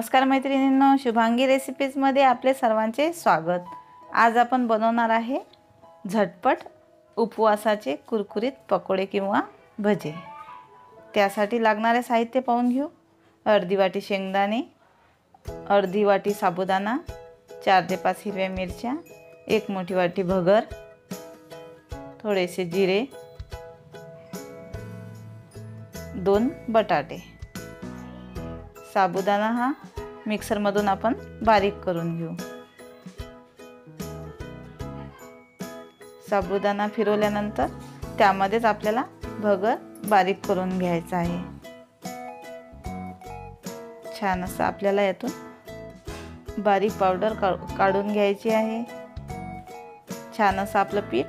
नमस्कार मैत्रिणींनो, शुभांगी रेसिपीजमध्ये आपले सर्वांचे स्वागत। आज आपण बनवणार आहे झटपट उपवासाचे कुरकुरीत पकोडे किंवा भजे। त्यासाठी लागणारे साहित्य पाहून घेऊ। अर्धी वाटी शेंगदाणे, अर्धी वाटी साबुदाणा, 4 ते 5 हिरव्या मिरच्या, 1 मोठी वाटी भगर, थोडेसे जिरे, 2 बटाटे। साबुदाणा हा मिक्सरमधून आपण बारीक करून घेऊ। साबुदाणा फिरवल्यानंतर त्यामध्येच आपल्याला भगर बारीक करून घ्यायचा आहे। छान असं आपल्याला यातून बारीक पावडर काढून घ्यायची आहे। छान असं आपलं पीठ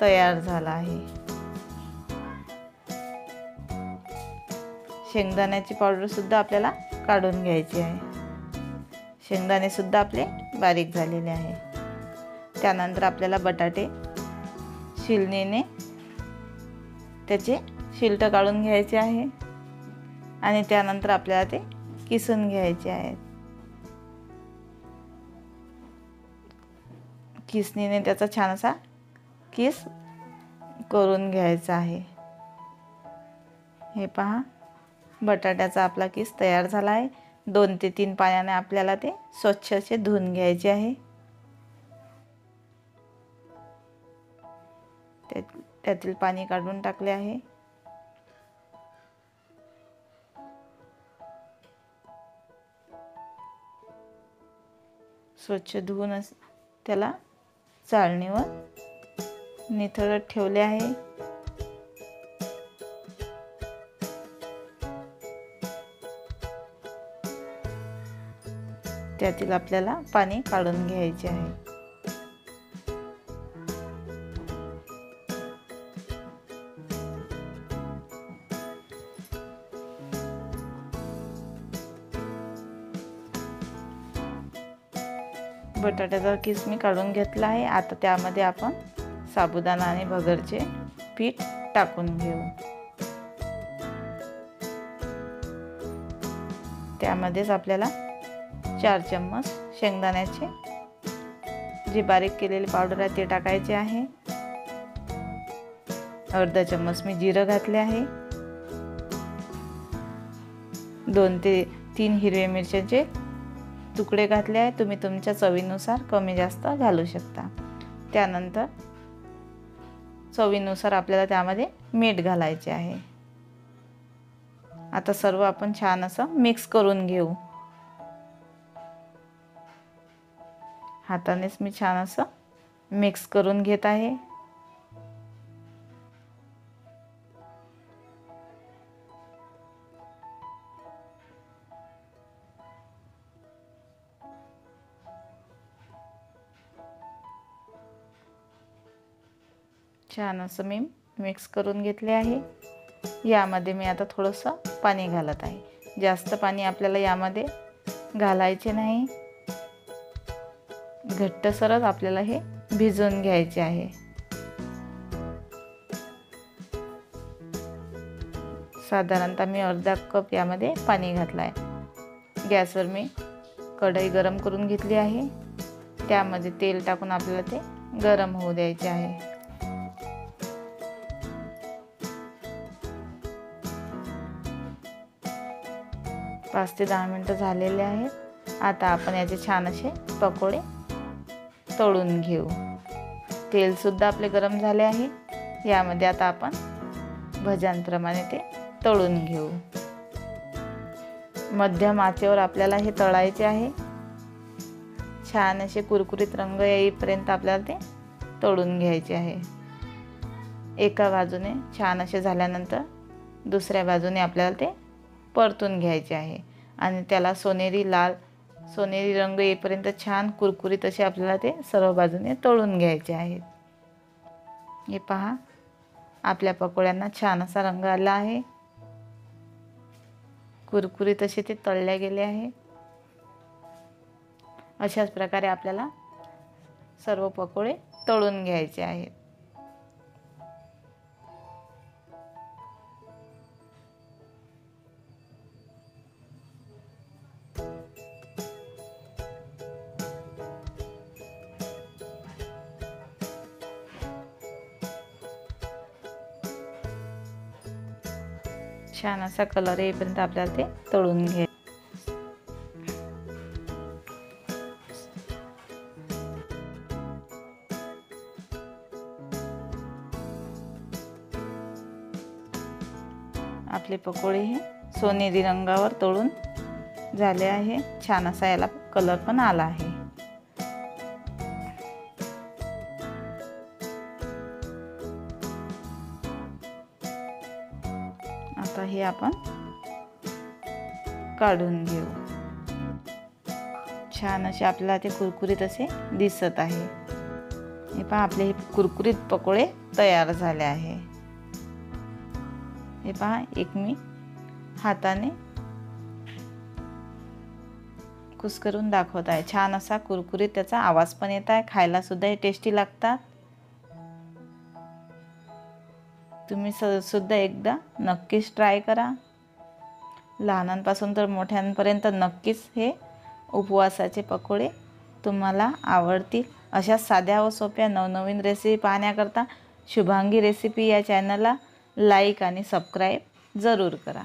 तयार झालं आहे। शेंगदाण्याची पावडर सुद्धा आपल्याला काढून घ्यायची आहे। शेंगदाणे सुद्धा आपले बारीक झालेले आहे। त्यानंतर आपल्याला बटाटे छिलनीने त्याचे छिलट काढून घ्यायचे आहे आणि त्यानंतर आपल्याला ते किसून घ्यायचे आहेत। किसणीने त्याचा छान असा किस करून घ्यायचा आहे। हे पहा, बटाट्याचा आपला किस तयार झाला आहे। 2 ते 3 पाण्याने आपल्याला ते स्वच्छ असे धुवून घ्यायचे आहे। त्यातील पाणी काढून टाकले आहे। स्वच्छ धुवून त्याला चाळणीवर निथळत ठेवले आहे। त्यातील आपल्याला पाणी काढून घ्यायचे आहे। बटाट्याचा किस मी काढून घेतला आहे। आता त्यामध्ये आपण साबुदाणा आणि भगरचे पीठ टाकून घेऊ। त्यामध्येच आपल्याला 4 चम्मच शेंगदाण्याचे जे बारीक केलेले पावडर आहे ते टाकायचे आहे। अर्धा चम्मच मी जिरं घातले आहे। 2 ते 3 हिरव्या मिरच्याचे तुकडे घातले आहे। तुम्ही तुमच्या चवीनुसार कमी जास्त घालू शकता। त्यानंतर चवीनुसार आपल्याला त्यामध्ये मीठ घालायचे आहे। आता सर्व आपण छान असं मिक्स करून घेऊ। हातानेच मी छान असं मिक्स करून घेत आहे। छान असं मी मिक्स करून घेतले आहे। यामध्ये मी आता थोडंसं पाणी घालत आहे। जास्त पाणी आपल्याला यामध्ये घालायचे नाही। घट्टसरच आपल्याला हे भिजवून घ्यायचे आहे। साधारणतः मी अर्धा कप यामध्ये पाणी घातलं आहे। गॅसवर मी कढई गरम करून घेतली आहे। त्यामध्ये तेल टाकून आपल्याला ते गरम होऊ द्यायचे आहे। 5 ते 10 मिनिटं झालेले आहेत। आता आपण याचे छान असे पकोडे तळून घेऊ। तेल सुद्धा आपले गरम झाले आहे। यामध्ये आता आपण भज्यांप्रमाणे ते तळून घेऊ। मध्यम आचेवर आपल्याला हे तळायचे आहे। छान असे कुरकुरीत रंग येईपर्यंत आपल्याला ते तळून घ्यायचे आहे। एका बाजूने छान असे झाल्यानंतर दुसऱ्या बाजूने आपल्याला ते परतून घ्यायचे आहे आणि त्याला सोनेरी रंग येईपर्यंत छान कुरकुरीत असे आपल्याला ते सर्व बाजूने तळून घ्यायचे आहेत। हे पहा, आपल्या पकोड्यांना छान असा रंग आला आहे। कुरकुरीत असे ते तळले गेले आहे। अशाच प्रकारे आपल्याला सर्व पकोडे तळून घ्यायचे आहेत। छान असा कलर येईपर्यंत आपल्याला ते तळून घ्यायचे. आपले पकोडे हे सोनेरी रंगावर तळून झाले आहे. छान असा याला कलर पण आला आहे. आता हे आपण काढून घेऊ. छान असे आपल्याला ते कुरकुरीत असे दिसत आहे. हे पहा आपले कुरकुरीत पकोडे तयार झाले आहे. हे पहा एक मी हाताने कुस्करून दाखवत आहे. छान असा कुरकुरीत त्याचा आवाज पण येत आहे. खायला सुद्धा हे टेस्टी लागतात. तुम्ही सुद्धा एकदा नक्कीच ट्राय करा. लहानांपासून तर मोठ्यांपर्यंत नक्कीच हे उपवासाचे पकोडे तुम्हाला आवडतील. अशा साध्या व सोप्या नवनवीन रेसिपी पाहण्याकरता शुभांगी रेसिपी या चॅनलला लाईक आणि सबस्क्राईब जरूर करा.